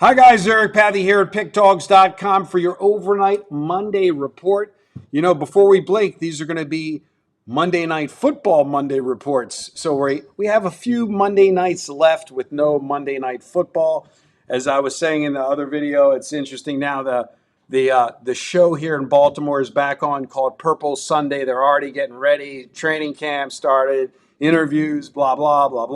Hi, guys. Eric Pathy here at PickDogs.com for your overnight Monday report. Before we blink, these are going to be Monday Night Football Monday reports. So we have a few Monday nights left with no Monday Night Football. As I was saying in the other video, it's interesting now the show here in Baltimore is back on called Purple Sunday. They're already getting ready. Training camp started, interviews, blah, blah, blah,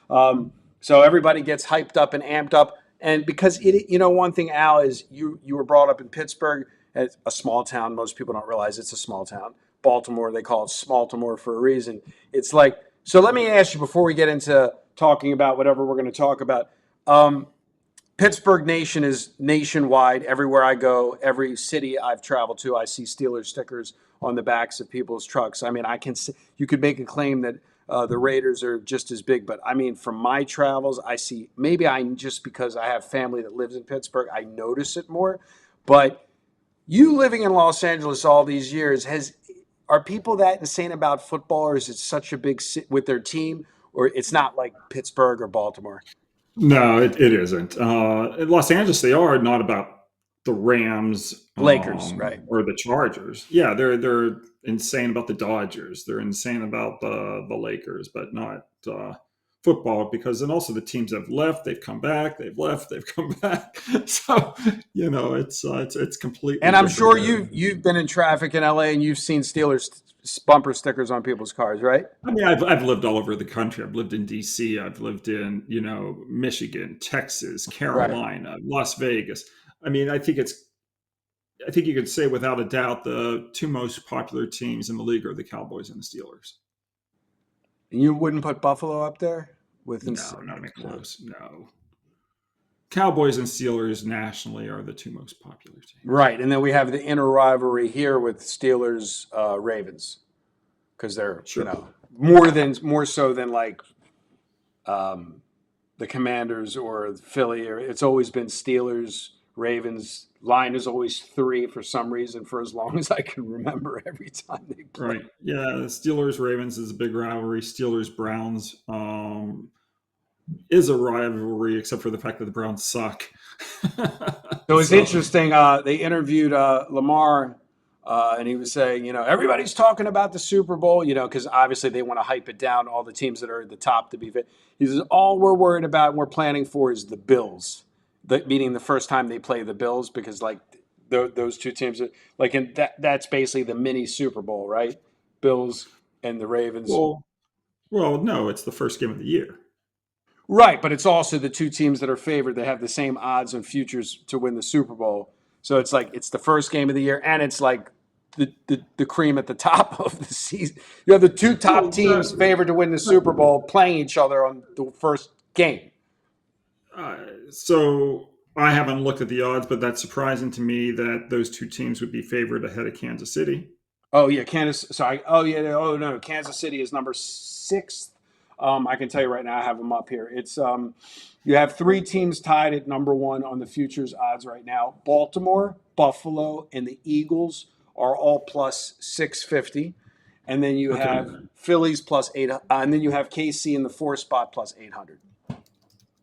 blah. So everybody gets hyped up and amped up. And because one thing, Al, is you were brought up in Pittsburgh, as a small town. Most people don't realize it's a small town. Baltimore, they call it Smaltimore for a reason. It's like, so let me ask you before we get into talking about whatever we're going to talk about. Pittsburgh Nation is nationwide. Everywhere I go, every city I've traveled to, I see Steelers stickers on the backs of people's trucks. I mean, you could make a claim that the Raiders are just as big, but I mean, from my travels, I see, maybe just because I have family that lives in Pittsburgh, I notice it more. But you living in Los Angeles all these years, are people that insane about football, or is it such a big with their team, or it's not like Pittsburgh or Baltimore? No, it isn't. In Los Angeles, they are not about the Rams Lakers, right? or the Chargers. Yeah, they're insane about the Dodgers. They're insane about the Lakers, but not football, because then also the teams have left, they've come back, they've left, they've come back. So it's completely And I'm different sure there. you've been in traffic in LA and you've seen Steelers bumper stickers on people's cars, right? I mean, I've lived all over the country. I've lived in D.C. I've lived in Michigan, Texas, Right. Carolina, Las Vegas. I mean, I think you could say without a doubt the two most popular teams in the league are the Cowboys and the Steelers. And you wouldn't put Buffalo up there with No, not even no. close. No. Cowboys and Steelers nationally are the two most popular teams. Right. And then we have the inner rivalry here with Steelers Ravens because they're, Sure. more so than like um, the Commanders or Philly, or it's always been Steelers, Ravens. Line is always three for some reason for as long as I can remember every time they play. Right. Yeah. The Steelers Ravens is a big rivalry. Steelers Browns is a rivalry, except for the fact that the Browns suck. So it's So, interesting. They interviewed Lamar, and he was saying, everybody's talking about the Super Bowl, because obviously they want to hype it down, all the teams that are at the top to be fit. He says, all we're worried about and we're planning for is the Bills, meaning the first time they play the Bills, because like those two teams, like that's basically the mini Super Bowl, right? Bills and the Ravens. well, well, no, it's the first game of the year. Right, but it's also the two teams that are favored. They have the same odds and futures to win the Super Bowl. So it's like it's the first game of the year, and it's like the cream at the top of the season. You have the two top Well, teams favored to win the Super Bowl playing each other on the first game. uh, so I haven't looked at the odds, but that's surprising to me that those two teams would be favored ahead of Kansas City. Oh yeah, Kansas. Sorry. Oh yeah. Oh no, Kansas City is number six. I can tell you right now, I have them up here. It's you have three teams tied at number one on the futures odds right now. Baltimore, Buffalo, and the Eagles are all plus 650, and then you Okay. have Phillies plus eight, and then you have KC in the four spot plus 800.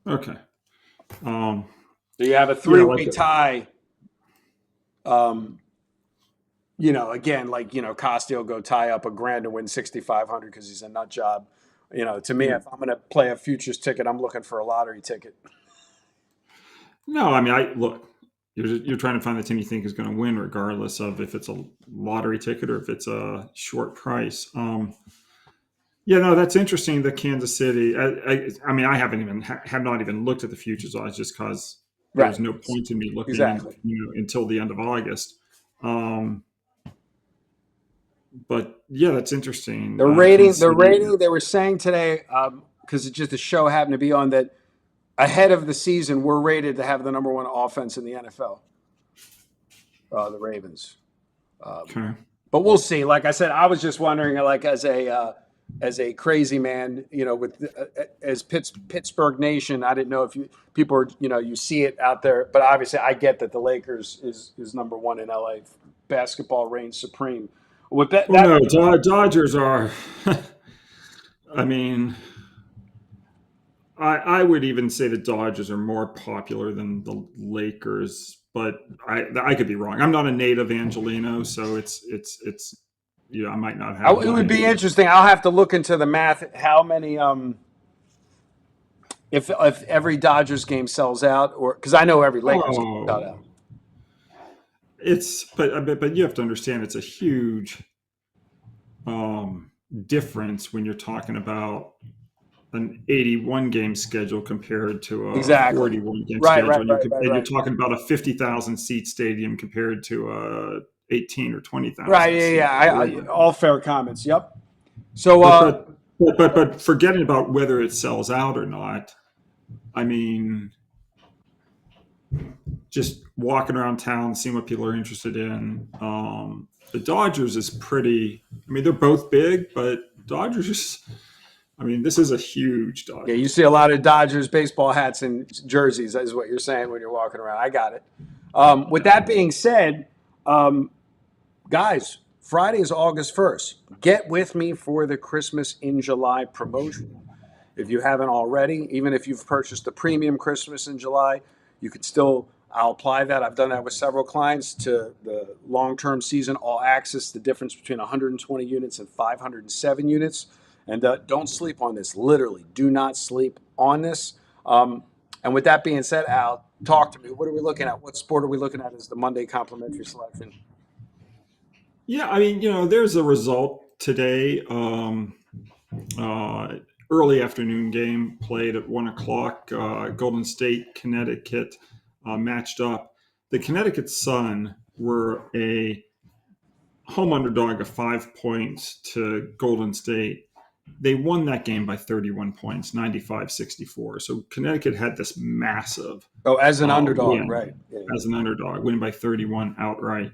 Okay. Um, So you have a yeah, like three-way tie. Um, again, like Costi go tie up a grand to win 6,500 because he's a nut job. To me, yeah. if I'm going to play a futures ticket, I'm looking for a lottery ticket. No, I mean, I look. You're trying to find the team you think is going to win, regardless of if it's a lottery ticket or if it's a short price. Yeah, no, that's interesting. The Kansas City. I mean, I haven't even have not even looked at the futures odds just because Right. there's no point in me looking in, Exactly. until the end of August. Um, but yeah, that's interesting. Kansas The City. rating they were saying today, because it's just the show happened to be on that ahead of the season, we're rated to have the number one offense in the NFL, the Ravens. Okay. But we'll see. Like I said, I was just wondering, like as a crazy man, with as Pittsburgh Nation, I didn't know if people are, you see it out there, but obviously I get that the Lakers is number one in LA. Basketball reigns supreme. With Well, that no, Dodgers are. I mean, I would even say the Dodgers are more popular than the Lakers, but I could be wrong. I'm not a native Angelino, so it's I might not have It would my be interesting. I'll have to look into the math. How many? If every Dodgers game sells out, or because I know every Lakers game sells oh out. it's but you have to understand it's a huge um, difference when you're talking about an 81 game schedule compared to a Exactly. 41 game Right. Right. schedule, and Right. Right. you're Right. talking about a 50,000 seat stadium compared to a 18 or Right. 20,000 Yeah. seat Yeah. arena. All fair comments. Yep. So, But forgetting about whether it sells out or not, I mean, just walking around town, seeing what people are interested in. The Dodgers is pretty. I mean, they're both big, but Dodgers. I mean, this is a huge yeah, you Dodgers see a team. lot of Dodgers baseball hats and jerseys. Is what you're saying when you're walking around. I got it. With Yeah. that being said, um, guys, Friday is August 1st. Get with me for the Christmas in July promotion. If you haven't already, even if you've purchased the premium Christmas in July, you could still, I'll apply that. I've done that with several clients to the long term season all access, the difference between 120 units and 507 units. And don't sleep on this. Literally, do not sleep on this. And with that being said, Al, talk to me. What are we looking at? What sport are we looking at as the Monday complimentary selection? Yeah, I mean, there's a result today. Uh, Early afternoon game played at 1 o'clock. Golden State, Connecticut matched up. The Connecticut Sun were a home underdog of 5 points to Golden State. They won that game by 31 points, 95-64. So Connecticut had this massive Oh, as an underdog, win right. Yeah. as an underdog, winning by 31 outright.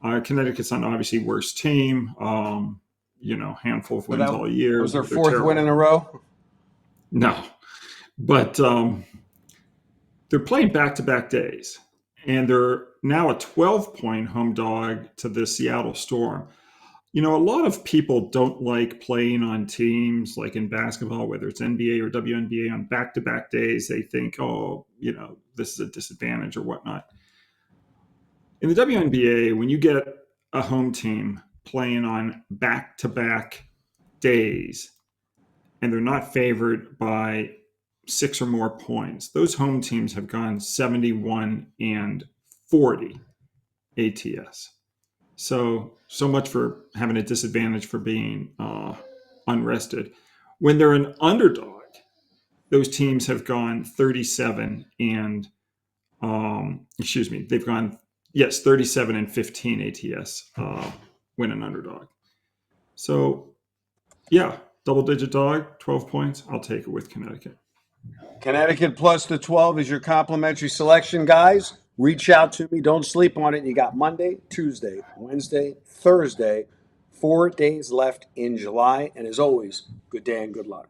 Connecticut's not obviously worst team. Handful of So wins that all year. was their They're fourth win terrible. in a row. No, but they're playing back-to-back days, and they're now a 12-point home dog to the Seattle Storm. A lot of people don't like playing on teams like in basketball, whether it's NBA or WNBA, on back-to-back days. They think, oh, this is a disadvantage or whatnot. In the WNBA, when you get a home team playing on back-to-back days and they're not favored by 6 or more points, those home teams have gone 71 and 40 ATS. So much for having a disadvantage for being unrested. When they're an underdog, those teams have gone 37 and they've gone 37 and 15 ATS when an underdog. So yeah, double digit dog, 12 points. I'll take it with Connecticut. Connecticut plus the 12 is your complimentary selection, guys. Reach out to me. Don't sleep on it. You got Monday, Tuesday, Wednesday, Thursday, 4 days left in July. And as always, good day and good luck.